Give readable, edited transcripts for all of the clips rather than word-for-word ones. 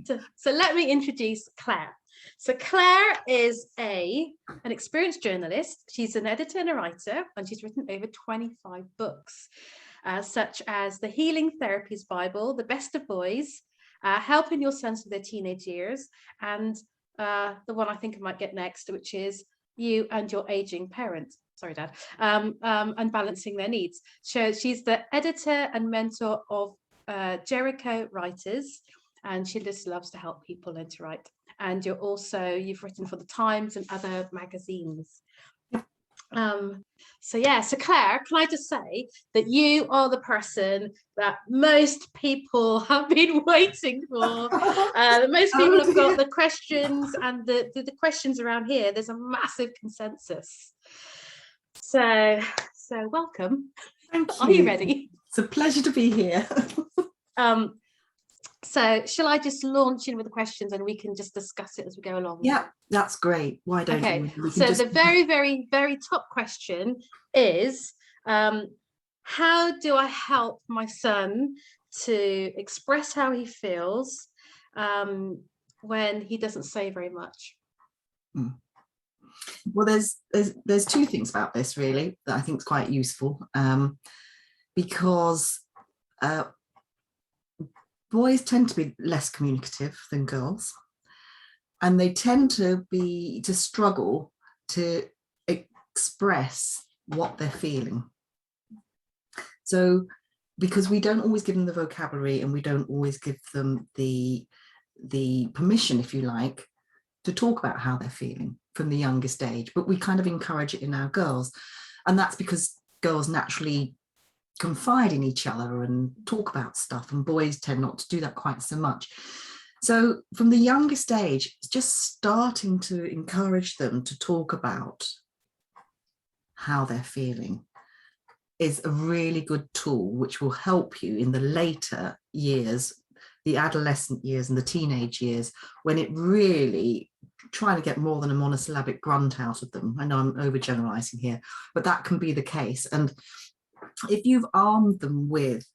So let me introduce Claire. So Claire is an experienced journalist. She's an editor and a writer, and she's written over 25 books, such as the Healing Therapies Bible, The Best of Boys, Helping Your Sons with Their Teenage Years, and the one I think I might get next, which is You and Your Aging Parent. Sorry, Dad. And Balancing Their Needs. So she's the editor and mentor of Jericho Writers, and she just loves to help people learn to write. And you've written for the Times and other magazines. So Claire, can I just say that you are the person that most people have been waiting for. Most people have got the questions, and the questions around here, there's a massive consensus. So welcome. Thank you. Are you ready? It's a pleasure to be here. So shall I just launch in with the questions and we can just discuss it as we go along? Yeah, that's great. Why don't we? So the very, very, very top question is, how do I help my son to express how he feels when he doesn't say very much? Well, there's two things about this really that I think is quite useful, because boys tend to be less communicative than girls, and they tend to struggle to express what they're feeling. So because we don't always give them the vocabulary, and we don't always give them the permission, if you like, to talk about how they're feeling from the youngest age, but we kind of encourage it in our girls. And that's because girls naturally confide in each other and talk about stuff, and boys tend not to do that quite so much. So from the youngest age, it's just starting to encourage them to talk about how they're feeling is a really good tool, which will help you in the later years, the adolescent years and the teenage years, when it really trying to get more than a monosyllabic grunt out of them. I know I'm overgeneralizing here, but that can be the case. And if you've armed them with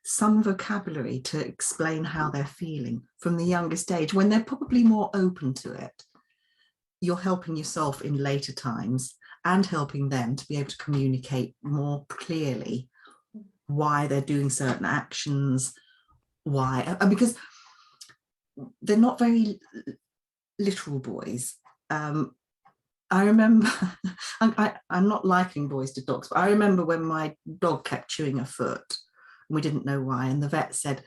some vocabulary to explain how they're feeling from the youngest age, when they're probably more open to it, you're helping yourself in later times and helping them to be able to communicate more clearly why they're doing certain actions, why, and because they're not very literal boys. I remember, I'm not likening boys to dogs, but I remember when my dog kept chewing her foot and we didn't know why. And the vet said,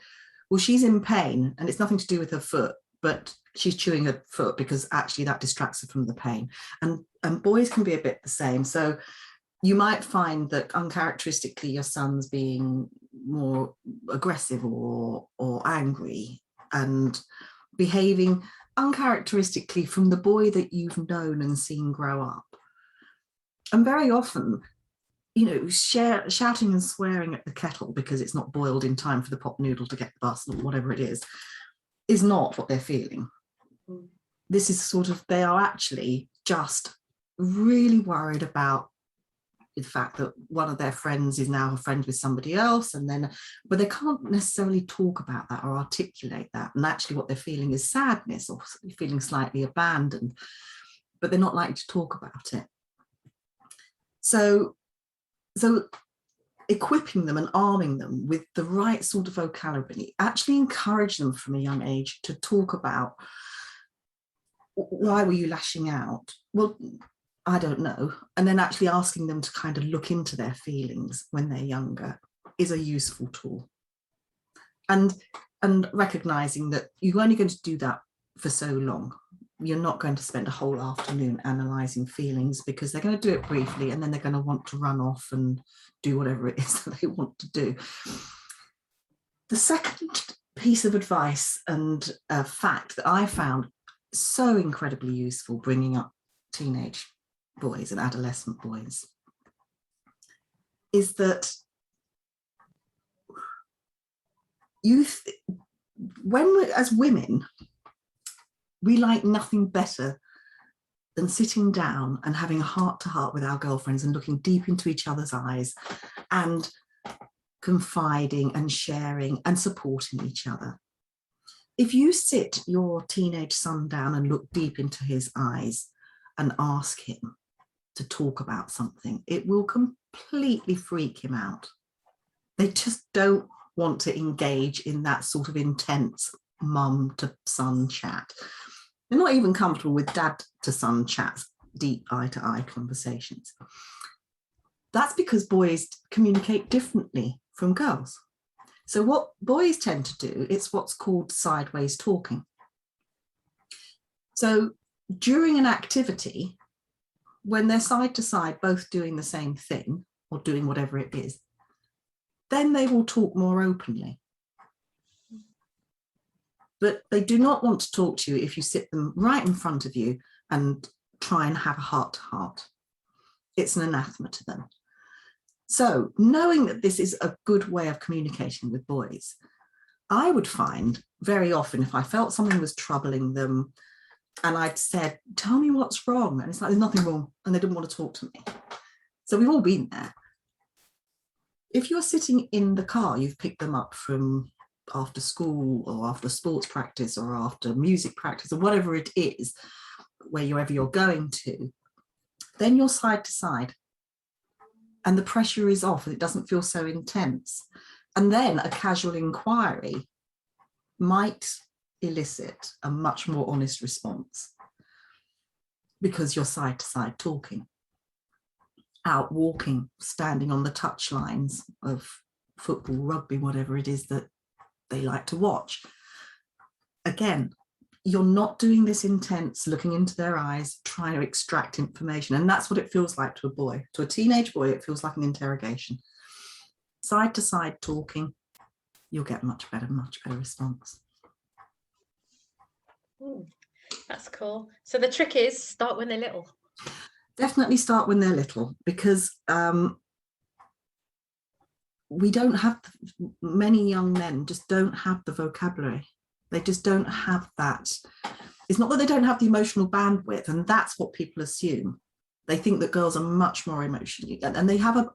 well, she's in pain and it's nothing to do with her foot, but she's chewing her foot because actually that distracts her from the pain. And boys can be a bit the same. So you might find that uncharacteristically your son's being more aggressive or angry and behaving uncharacteristically from the boy that you've known and seen grow up. And very often, shouting and swearing at the kettle because it's not boiled in time for the pot noodle to get the bus or whatever it is not what they're feeling. This is they are actually just really worried about the fact that one of their friends is now a friend with somebody else, but they can't necessarily talk about that or articulate that. And actually what they're feeling is sadness or feeling slightly abandoned, but they're not likely to talk about it. So equipping them and arming them with the right sort of vocabulary, actually encourage them from a young age to talk about, why were you lashing out? Well, I don't know. And then actually asking them to kind of look into their feelings when they're younger is a useful tool. And recognizing that you're only going to do that for so long. You're not going to spend a whole afternoon analysing feelings, because they're going to do it briefly and then they're going to want to run off and do whatever it is that they want to do. The second piece of advice and fact that I found so incredibly useful bringing up teenage boys and adolescent boys is that as women, we like nothing better than sitting down and having a heart-to-heart with our girlfriends and looking deep into each other's eyes and confiding and sharing and supporting each other. If you sit your teenage son down and look deep into his eyes and ask him to talk about something, it will completely freak him out. They just don't want to engage in that sort of intense mum to son chat. They're not even comfortable with dad to son chats, deep eye to eye conversations. That's because boys communicate differently from girls. So what boys tend to do, it's what's called sideways talking. So during an activity, when they're side to side, both doing the same thing or doing whatever it is, then they will talk more openly. But they do not want to talk to you if you sit them right in front of you and try and have a heart-to-heart. It's an anathema to them. So knowing that this is a good way of communicating with boys, I would find very often if I felt something was troubling them and I'd said, tell me what's wrong. And it's like, there's nothing wrong. And they didn't want to talk to me. So we've all been there. If you're sitting in the car, you've picked them up from after school or after sports practice or after music practice or whatever it is, wherever you're going to, then you're side to side. And the pressure is off and it doesn't feel so intense. And then a casual inquiry might elicit a much more honest response because you're side to side talking, out walking, standing on the touch lines of football, rugby, whatever it is that they like to watch. Again, you're not doing this intense, looking into their eyes, trying to extract information. And that's what it feels like to a boy. To a teenage boy, it feels like an interrogation. Side to side talking, you'll get much better response. That's cool. So the trick is start when they're little. Definitely start when they're little, because we don't have, many young men just don't have the vocabulary. They just don't have that. It's not that they don't have the emotional bandwidth, and that's what people assume. They think that girls are much more emotionally, and they have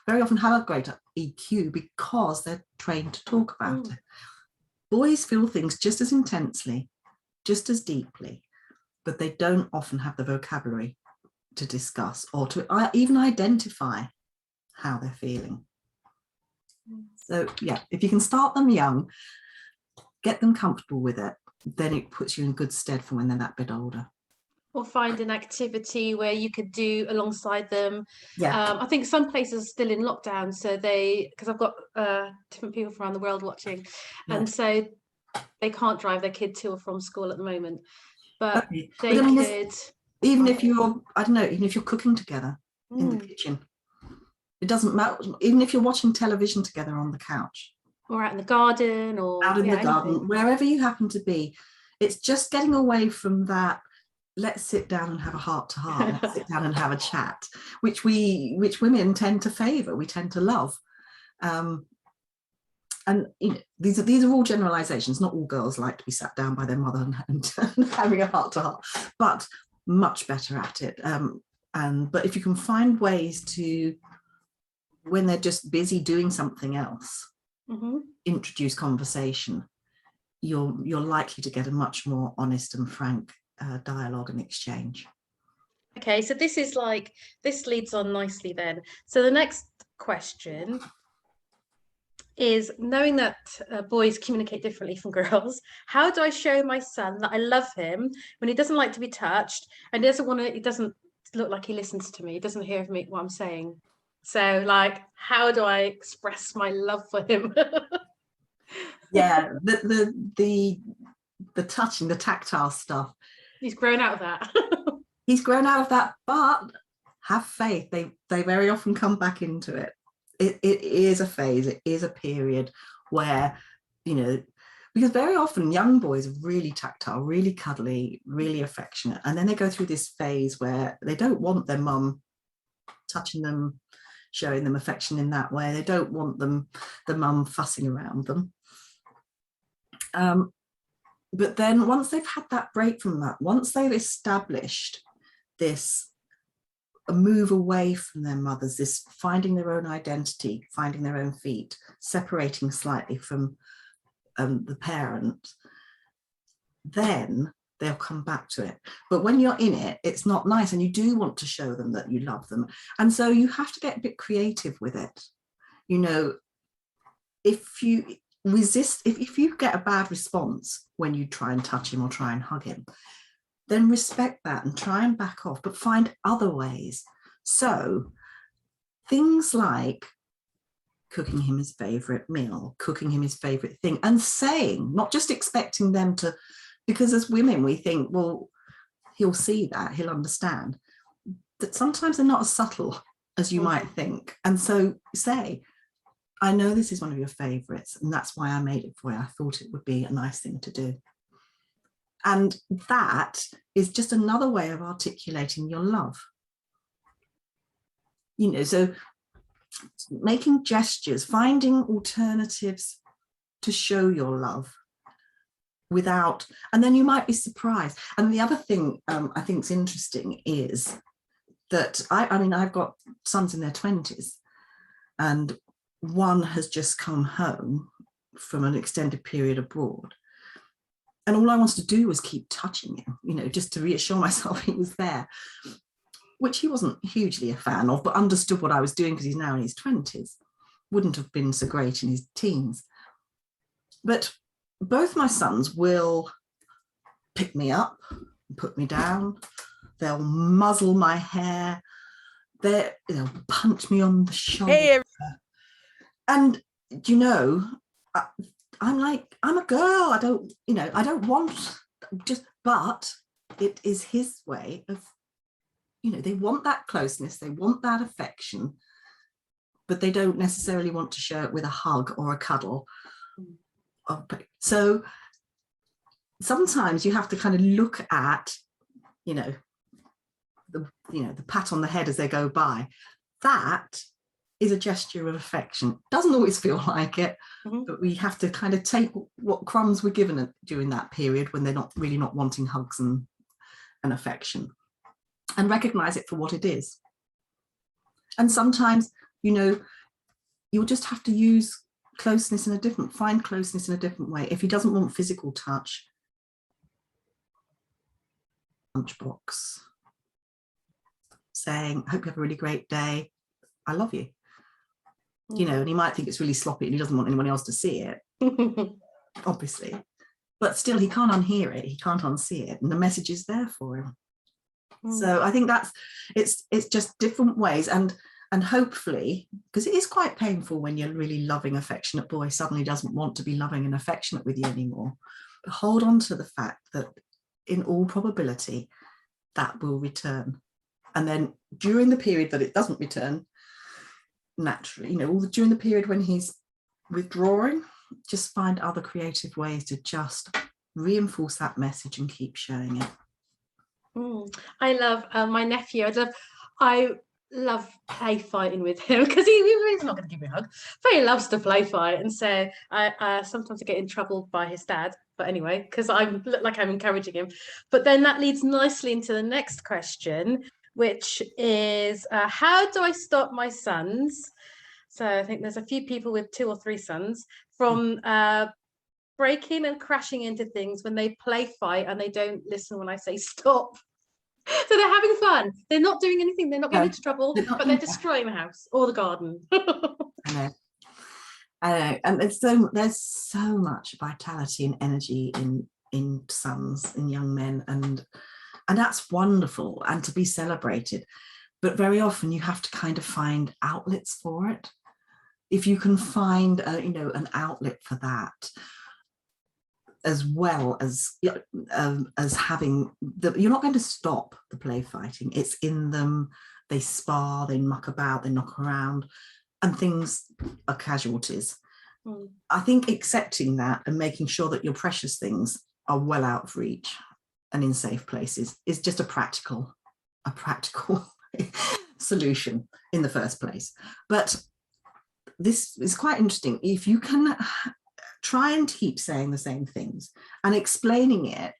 very often have a greater EQ because they're trained to talk about it. Boys feel things just as intensely, just as deeply, but they don't often have the vocabulary to discuss or to even identify how they're feeling. So yeah, if you can start them young, get them comfortable with it, then it puts you in good stead for when they're that bit older. Or find an activity where you could do alongside them. Yeah. I think some places are still in lockdown, so because I've got different people from around the world watching, and so they can't drive their kid to or from school at the moment. But they could. Even if you're, I don't know, even if you're cooking together in the kitchen, it doesn't matter. Even if you're watching television together on the couch, or out in the garden, or out in the garden, wherever you happen to be, it's just getting away from that. Let's sit down and have a heart to heart. Let's sit down and have a chat, which women tend to favour. We tend to love. And you know, these are all generalisations. Not all girls like to be sat down by their mother and having a heart to heart, but much better at it. But if you can find ways to, when they're just busy doing something else, introduce conversation, you're likely to get a much more honest and frank dialogue and exchange. Okay, so this leads on nicely then. So the next question is, knowing that boys communicate differently from girls, how do I show my son that I love him when he doesn't like to be touched and he doesn't look like he listens to me, he doesn't hear me what I'm saying? So like, how do I express my love for him? Yeah, the touching, the tactile stuff. He's grown out of that. He's grown out of that, but have faith. They very often come back into it. It is a phase, it is a period where, you know, because very often young boys are really tactile, really cuddly, really affectionate. And then they go through this phase where they don't want their mum touching them, showing them affection in that way. They don't want the mum fussing around them. But then once they've had that break from that, once they've established this a move away from their mothers, this finding their own identity, finding their own feet, separating slightly from the parent, then they'll come back to it. But when you're in it, it's not nice, and you do want to show them that you love them. And so you have to get a bit creative with it. You know, if you resist, if you get a bad response when you try and touch him or try and hug him, then respect that and try and back off, but find other ways. So things like cooking him his favorite meal, cooking him his favorite thing, and saying, not just expecting them to, because as women we think, well, he'll see that, he'll understand, that sometimes they're not as subtle as you might think. And so say, I know this is one of your favorites, and that's why I made it for you. I thought it would be a nice thing to do. And that is just another way of articulating your love. You know, so making gestures, finding alternatives to show your love without, and then you might be surprised. And the other thing I think is interesting is that I mean, I've got sons in their 20s, and one has just come home from an extended period abroad. And all I wanted to do was keep touching him, you know, just to reassure myself he was there, which he wasn't hugely a fan of, but understood what I was doing because he's now in his 20s. Wouldn't have been so great in his teens. But both my sons will pick me up, put me down. They'll muzzle my hair. They'll punch me on the shoulder. Hey. And, you know, I'm like, I'm a girl. I don't want but it is his way of, you know, they want that closeness, they want that affection, but they don't necessarily want to show it with a hug or a cuddle. So sometimes you have to kind of look at, the pat on the head as they go by. That is a gesture of affection. Doesn't always feel like it, but we have to kind of take what crumbs we're given during that period when they're not wanting hugs and affection, and recognize it for what it is. And sometimes, you'll just have to use closeness find closeness in a different way. If he doesn't want physical touch, lunchbox, saying, hope you have a really great day, I love you. And he might think it's really sloppy and he doesn't want anyone else to see it, obviously, but still he can't unhear it, he can't unsee it, and the message is there for him. So I think it's just different ways, and hopefully, because it is quite painful when your really loving, affectionate boy suddenly doesn't want to be loving and affectionate with you anymore, but hold on to the fact that in all probability that will return. And then during the period that it doesn't return, naturally, during the period when he's withdrawing, just find other creative ways to just reinforce that message and keep showing it. I love my nephew. I love play fighting with him because he's not going to give me a hug, but he loves to play fight. And so I sometimes I get in trouble by his dad, but anyway, because I look like I'm encouraging him. But then that leads nicely into the next question, which is how do I stop my sons? So I think there's a few people with 2 or 3 sons from breaking and crashing into things when they play fight and they don't listen when I say stop. So they're having fun. They're not doing anything. They're not getting into trouble, but they're destroying the house or the garden. I know. And there's so much vitality and energy in sons, in young men, and that's wonderful and to be celebrated. But very often you have to kind of find outlets for it. If you can find an outlet for that, as well as having you're not going to stop the play fighting. It's in them. They spar, they muck about, they knock around, and things are casualties. I think accepting that and making sure that your precious things are well out of reach and in safe places is just a practical solution in the first place. But this is quite interesting. If you can try and keep saying the same things and explaining it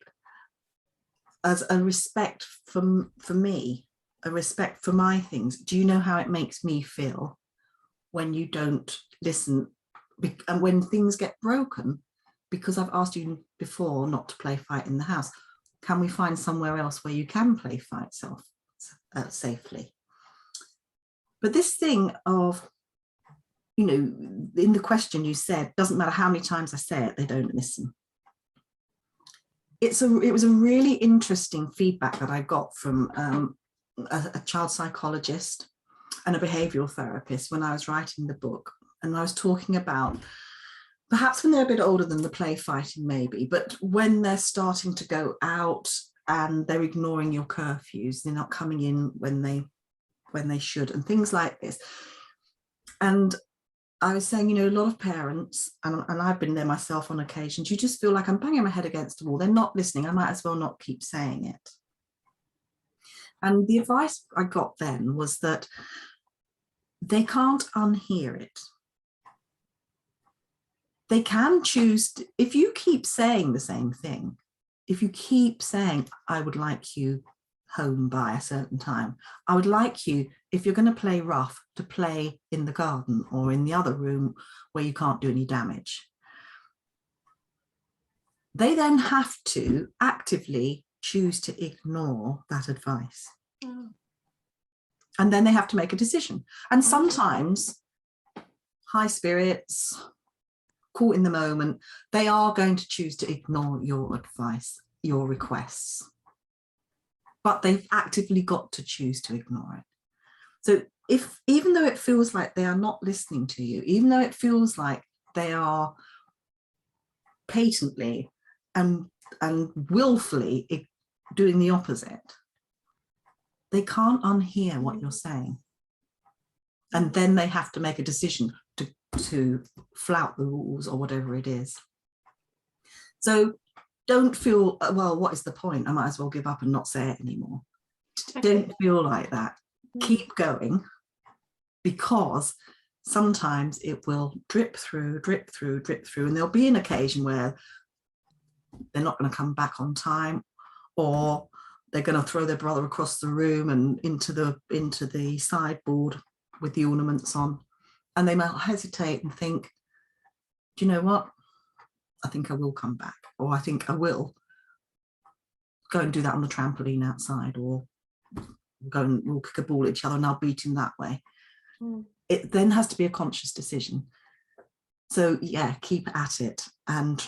as a respect for me, a respect for my things. Do you know how it makes me feel when you don't listen? And when things get broken, because I've asked you before not to play fight in the house, can we find somewhere else where you can play fight safely? But this thing of, you know, in the question you said, doesn't matter how many times I say it, they don't listen. It was a really interesting feedback that I got from a child psychologist and a behavioral therapist when I was writing the book. And I was talking about perhaps when they're a bit older than the play fighting maybe, but when they're starting to go out and they're ignoring your curfews, they're not coming in when they should, and things like this. And I was saying, you know, a lot of parents, and I've been there myself on occasions, you just feel like I'm banging my head against the wall. They're not listening. I might as well not keep saying it. And the advice I got then was that they can't unhear it. They can choose, if you keep saying the same thing, if you keep saying, I would like you home by a certain time, I would like you, if you're going to play rough, to play in the garden or in the other room where you can't do any damage. They then have to actively choose to ignore that advice. And then they have to make a decision. And sometimes high spirits, caught in the moment, they are going to choose to ignore your advice, your requests. But they've actively got to choose to ignore it. So even though it feels like they are not listening to you, even though it feels like they are patently and willfully doing the opposite, they can't unhear what you're saying. And then they have to make a decision to flout the rules or whatever it is. So don't feel, well, what is the point? I might as well give up and not say it anymore. Okay. Don't feel like that. Keep going, because sometimes it will drip through, and there'll be an occasion where they're not going to come back on time, or they're going to throw their brother across the room and into the sideboard with the ornaments on, and they might hesitate and think, do you know what? I think I will come back, or I think I will go and do that on the trampoline outside, or we'll kick a ball at each other and I'll beat him that way. It then has to be a conscious decision. So yeah, keep at it, and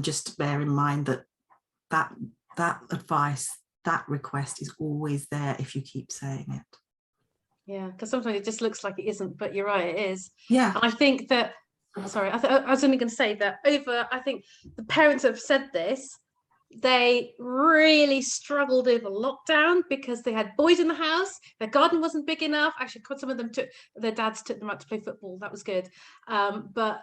just bear in mind that advice, that request is always there if you keep saying it. Yeah, because sometimes it just looks like it isn't, but you're right, it is. Yeah. And I think that, sorry, I was only going to say that I think the parents have said this, they really struggled over lockdown because they had boys in the house, their garden wasn't big enough. Actually, some of them their dads took them out to play football. That was good. But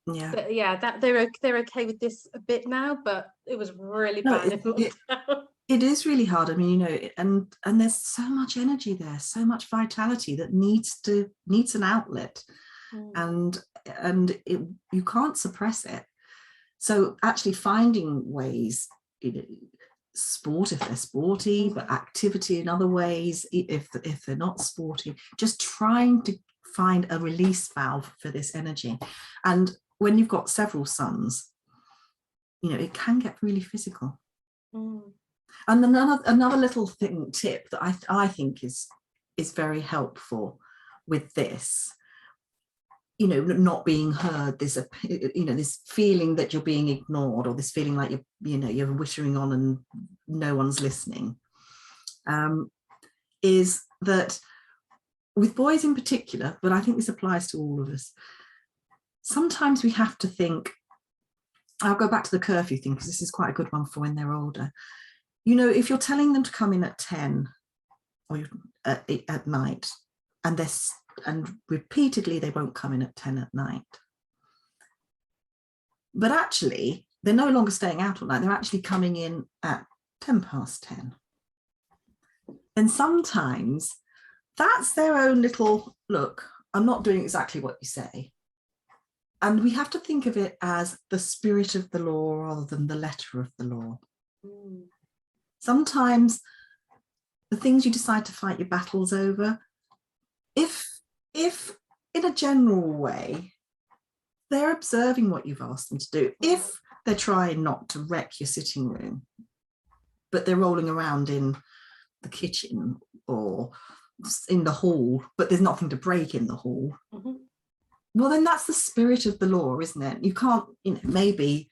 that they're okay with this a bit now, but it was really bad in lockdown. It is really hard. I mean, you know, and there's so much energy there, so much vitality that needs an outlet, and you can't suppress it. So actually finding ways, you know, sport if they're sporty, but activity in other ways if they're not sporty, just trying to find a release valve for this energy. And when you've got several sons, you know, it can get really physical. And another little tip that I think is very helpful with this, you know, not being heard, this, you know, this feeling that you're being ignored, or this feeling like you're whittering on and no one's listening, is that with boys in particular, but I think this applies to all of us, sometimes we have to think, I'll go back to the curfew thing because this is quite a good one for when they're older. You know, if you're telling them to come in at 10 or at night, and repeatedly they won't come in at 10 at night, but actually they're no longer staying out all night, they're actually coming in at 10 past 10, then sometimes that's their own little, look, I'm not doing exactly what you say. And we have to think of it as the spirit of the law rather than the letter of the law. Sometimes the things you decide to fight your battles over, if in a general way, they're observing what you've asked them to do. If they're trying not to wreck your sitting room, but they're rolling around in the kitchen or in the hall, but there's nothing to break in the hall, well, then that's the spirit of the law, isn't it? You can't, maybe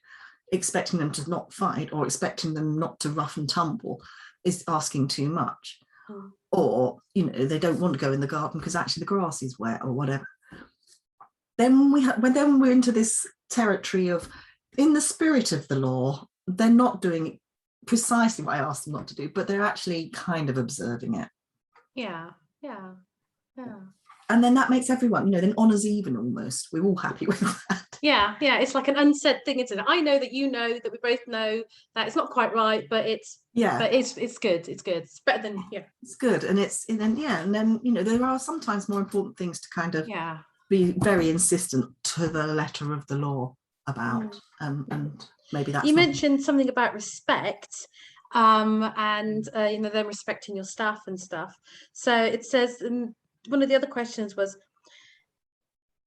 expecting them to not fight or expecting them not to rough and tumble is asking too much. Or, they don't want to go in the garden because actually the grass is wet or whatever. Then we're into this territory of, in the spirit of the law, they're not doing precisely what I asked them not to do, but they're actually kind of observing it. Yeah. And then that makes everyone, then honour's even almost. We're all happy with that. Yeah. It's like an unsaid thing, isn't it? I know that you know that we both know that it's not quite right, but it's good. It's good. It's better than It's good, and then there are sometimes more important things to kind of be very insistent to the letter of the law about, and maybe that's. You mentioned something about respect. And them respecting your staff and stuff. So it says, one of the other questions was,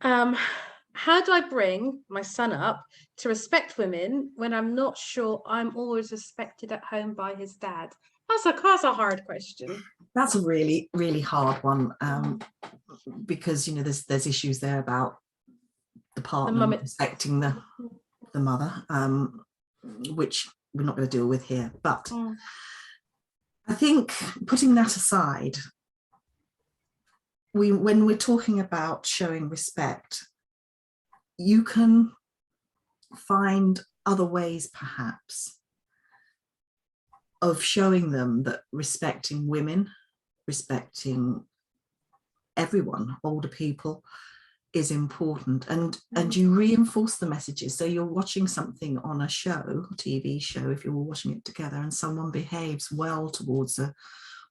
how do I bring my son up to respect women when I'm not sure I'm always respected at home by his dad? That's a hard question. That's a really, really hard one, because there's issues there about the partner respecting the mother, which we're not going to deal with here. But I think, putting that aside, when we're talking about showing respect, you can find other ways perhaps of showing them that respecting women, respecting everyone, older people, is important, and you reinforce the messages. So you're watching something on a show, a TV show, if you're all watching it together, and someone behaves well towards a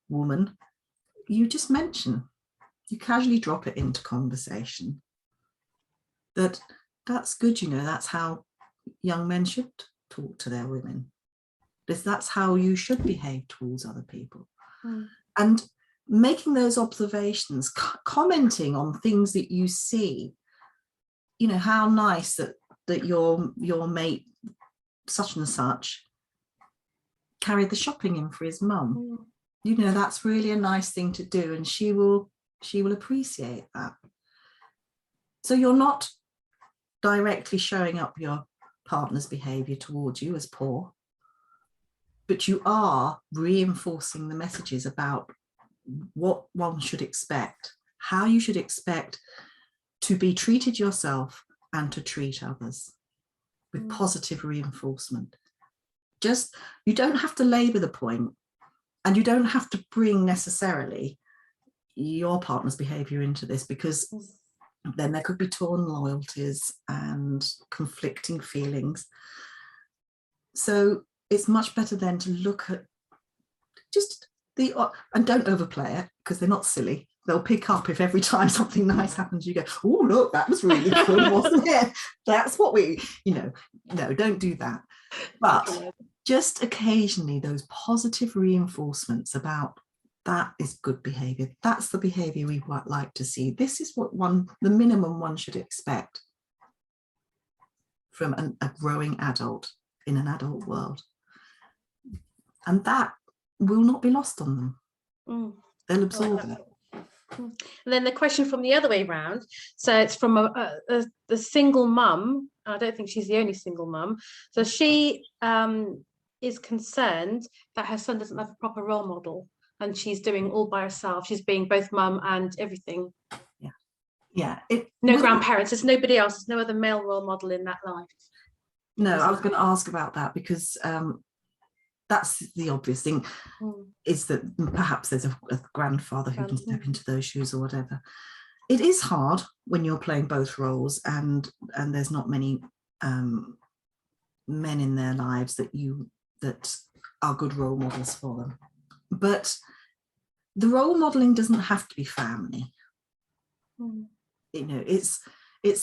woman, you just you casually drop it into conversation that's good, that's how young men should talk to their women. That's how you should behave towards other people. And making those observations, commenting on things that you see, how nice that your mate such and such carried the shopping in for his mum. That's really a nice thing to do, and she will appreciate that. So you're not directly showing up your partner's behavior towards you as poor, but you are reinforcing the messages about what one should expect, how you should expect to be treated yourself and to treat others, with positive reinforcement. Just, you don't have to labour the point, and you don't have to bring necessarily your partner's behaviour into this, because then there could be torn loyalties and conflicting feelings. So it's much better then to look at just and don't overplay it, because they're not silly. They'll pick up if every time something nice happens, you go, oh, look, that was really good, wasn't it? That's what no, don't do that. But just occasionally those positive reinforcements about that is good behaviour. That's the behaviour we would like to see. This is what the minimum one should expect from a growing adult in an adult world. And that will not be lost on them. They'll absorb it. And then the question from the other way around, so it's from a single mum. I don't think she's the only single mum. So she is concerned that her son doesn't have a proper role model, and she's doing all by herself. She's being both mum and everything. No grandparents. There's nobody else. There's no other male role model in that life. No, I was going to ask about that, because that's the obvious thing, is that perhaps there's a grandfather who can step into those shoes or whatever. It is hard when you're playing both roles, and there's not many men in their lives that are good role models for them. But the role modeling doesn't have to be family. It's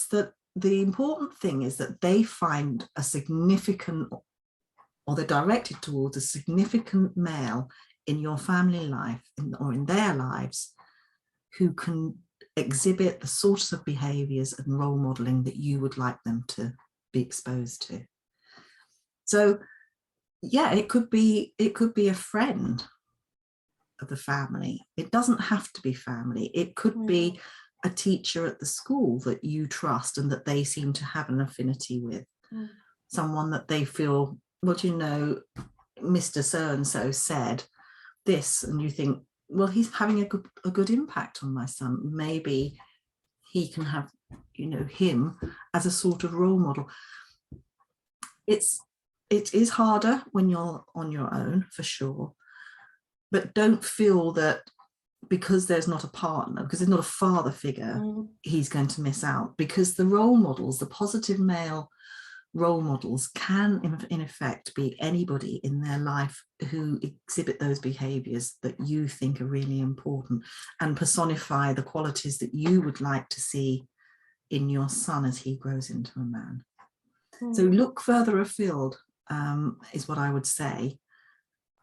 that the important thing is that they find a significant, or they're directed towards a significant male in your family life or in their lives, who can exhibit the sorts of behaviors and role modeling that you would like them to be exposed to. So yeah, it could be a friend of the family. It doesn't have to be family. It could be a teacher at the school that you trust and that they seem to have an affinity with. Someone that they feel, well, you know, Mr. So-and-so said this, and you think, well, he's having a good impact on my son. Maybe he can have, you know, him as a sort of role model. It is harder when you're on your own, for sure, but don't feel that because there's not a partner, because there's not a father figure, he's going to miss out, because the role models, the positive male role models, can in effect be anybody in their life who exhibit those behaviors that you think are really important and personify the qualities that you would like to see in your son as he grows into a man. So look further afield, is what I would say,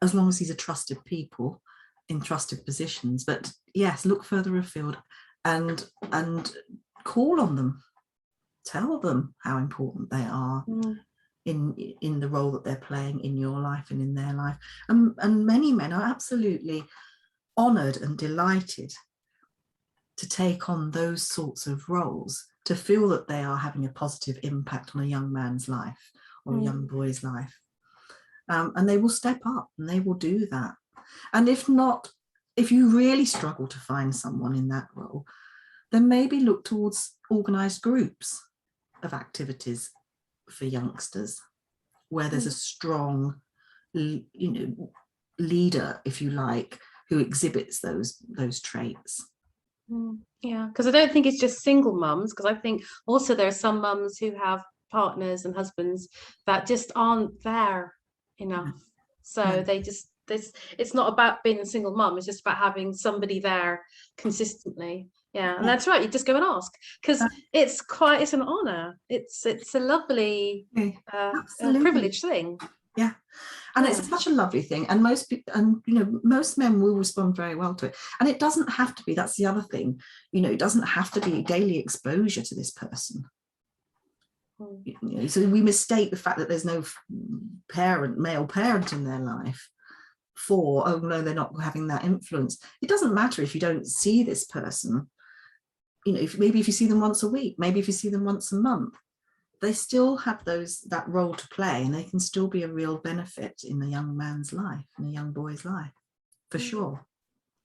as long as these are trusted people in trusted positions. But yes, look further afield and call on them. Tell them how important they are in the role that they're playing in your life and in their life. And many men are absolutely honoured and delighted to take on those sorts of roles, to feel that they are having a positive impact on a young man's life or a young boy's life. And they will step up and they will do that. And if not, if you really struggle to find someone in that role, then maybe look towards organised groups of activities for youngsters where there's a strong, you know, leader, if you like, who exhibits those traits. Yeah, because I don't think it's just single mums, because I think also there are some mums who have partners and husbands that just aren't there enough. So they just, it's not about being a single mum, it's just about having somebody there consistently. Yeah, and that's right, you just go and ask, because it's an honor, it's a lovely privileged thing. Yeah, and it's such a lovely thing, and most men will respond very well to it. And it doesn't have to be, that's the other thing, you know, it doesn't have to be daily exposure to this person. You know, so we mistake the fact that there's no male parent in their life for, oh no, they're not having that influence. It doesn't matter if you don't see this person, you know, maybe if you see them once a week, maybe if you see them once a month, they still have that role to play, and they can still be a real benefit in a young man's life, in a young boy's life, for sure.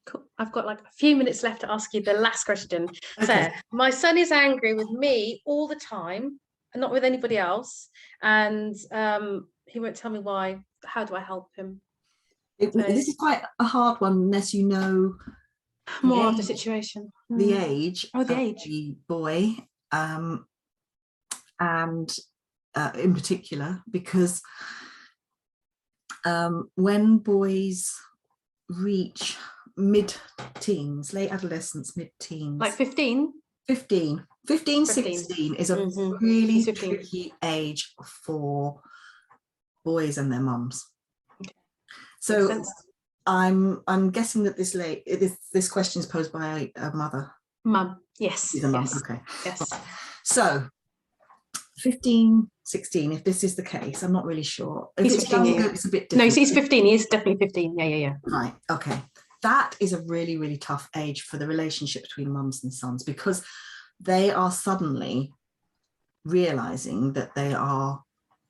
Cool. I've got like a few minutes left to ask you the last question. Okay. So my son is angry with me all the time and not with anybody else, and he won't tell me why. How do I help him? This is quite a hard one unless you know more of the situation, the age of the boy, and in particular, because when boys reach mid-teens, late adolescence, mid-teens, like 15, 16 is a really tricky age for boys and their mums. Okay. So I'm guessing that this question is posed by a mother. Mum, yes. She's a mum. Yes. Okay. Yes. So 15, 16, if this is the case, I'm not really sure. If he's 15, it's a bit different. No, he's 15. He's definitely 15. Yeah. Right. Okay. That is a really, really tough age for the relationship between mums and sons, because they are suddenly realizing that they are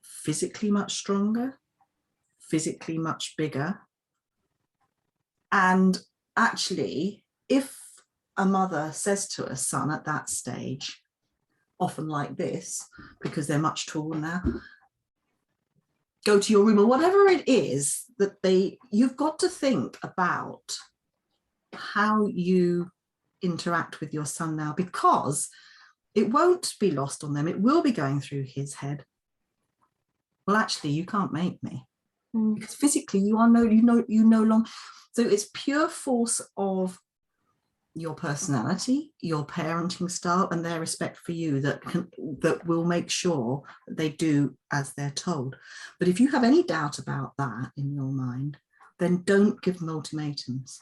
physically much stronger, physically much bigger. And actually, if a mother says to a son at that stage, often like this, because they're much taller now, go to your room, or whatever it is that you've got to think about how you interact with your son now, because it won't be lost on them. It will be going through his head. Well, actually, you can't make me, because physically you no longer. So it's pure force of your personality, your parenting style, and their respect for you that will make sure that they do as they're told. But if you have any doubt about that in your mind, then don't give them ultimatums.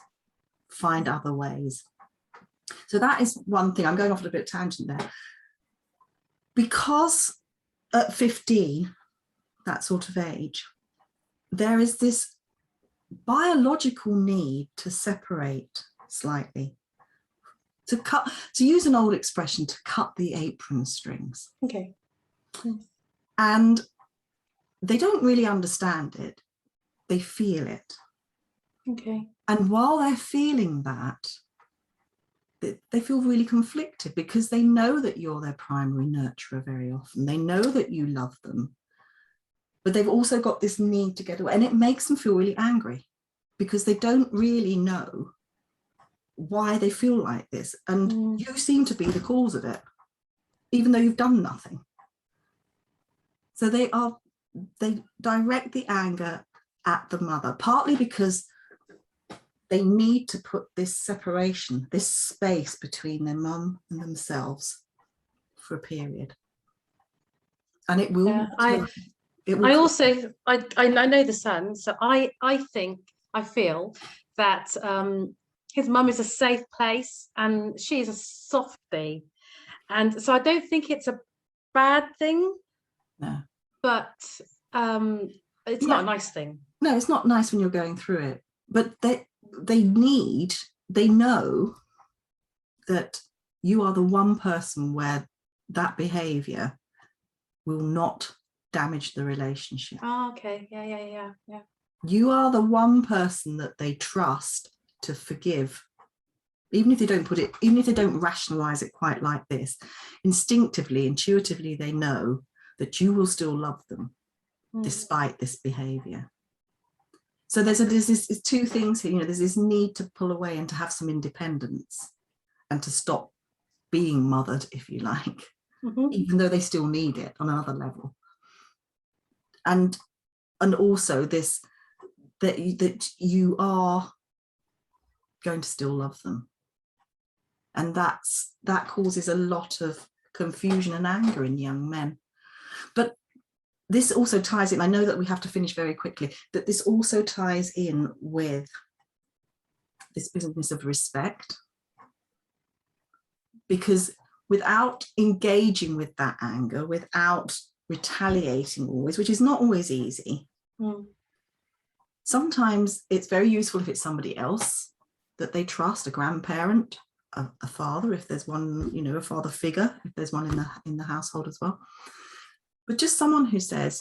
Find other ways. So that is one thing. I'm going off on a bit of tangent there. Because at 15, that sort of age, there is this biological need to separate slightly, to use an old expression, to cut the apron strings. Okay. And they don't really understand it. They feel it. Okay. And while they're feeling that, they feel really conflicted, because they know that you're their primary nurturer very often. They know that you love them, but they've also got this need to get away. And it makes them feel really angry, because they don't really know why they feel like this. And you seem to be the cause of it, even though you've done nothing. So they direct the anger at the mother, partly because they need to put this separation, this space between their mum and themselves for a period. And it will. Yeah, it will I also know the son, so I feel that his mum is a safe place, and she's a softie, and so I don't think it's a bad thing. No. But it's not a nice thing. No, it's not nice when you're going through it. But they know that you are the one person where that behavior will not damage the relationship. Oh, okay. Yeah. You are the one person that they trust to forgive, even if they don't rationalize it quite like this. Instinctively, intuitively, they know that you will still love them despite this behavior. So there's two things here. There's this need to pull away and to have some independence and to stop being mothered, if you like, even though they still need it on another level. And also this, that you are going to still love them. And that causes a lot of confusion and anger in young men. But this also ties in, I know that we have to finish very quickly, that this also ties in with this business of respect. Because without engaging with that anger, without retaliating always, which is not always easy, sometimes it's very useful if it's somebody else that they trust, a grandparent, a father, if there's one, a father figure, if there's one in the household as well. But just someone who says,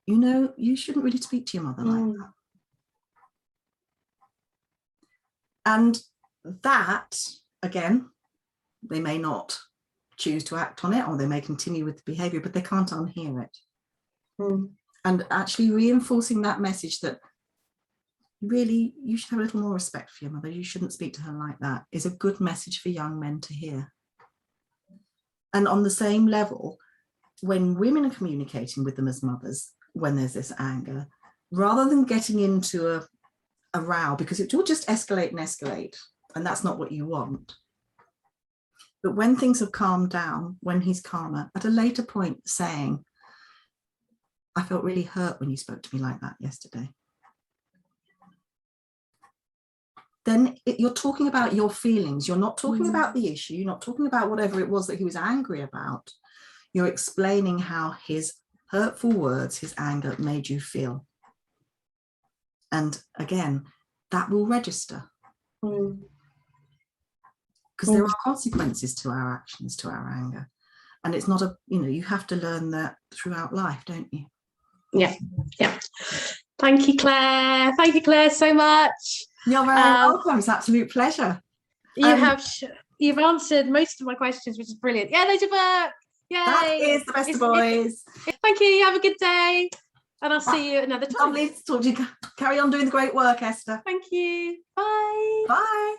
you shouldn't really speak to your mother like that. And that, again, they may not choose to act on it, or they may continue with the behavior, but they can't unhear it. And actually reinforcing that message that really you should have a little more respect for your mother, you shouldn't speak to her like that, is a good message for young men to hear. And on the same level, when women are communicating with them as mothers, when there's this anger, rather than getting into a row, because it will just escalate, and that's not what you want. But when things have calmed down, when he's calmer, at a later point saying, I felt really hurt when you spoke to me like that yesterday. Then you're talking about your feelings. You're not talking about the issue. You're not talking about whatever it was that he was angry about. You're explaining how his hurtful words, his anger made you feel. And again, that will register. Because there are consequences to our actions, to our anger. And it's not you have to learn that throughout life, don't you? Yeah. Thank you, Claire. Thank you, Claire, so much. You're very welcome. It's an absolute pleasure. You've answered most of my questions, which is brilliant. Yeah, there's your book. Yay. That is the best of boys. Thank you. Have a good day. And I'll see you another time. Lovely to talk to you. Carry on doing the great work, Esther. Thank you. Bye. Bye.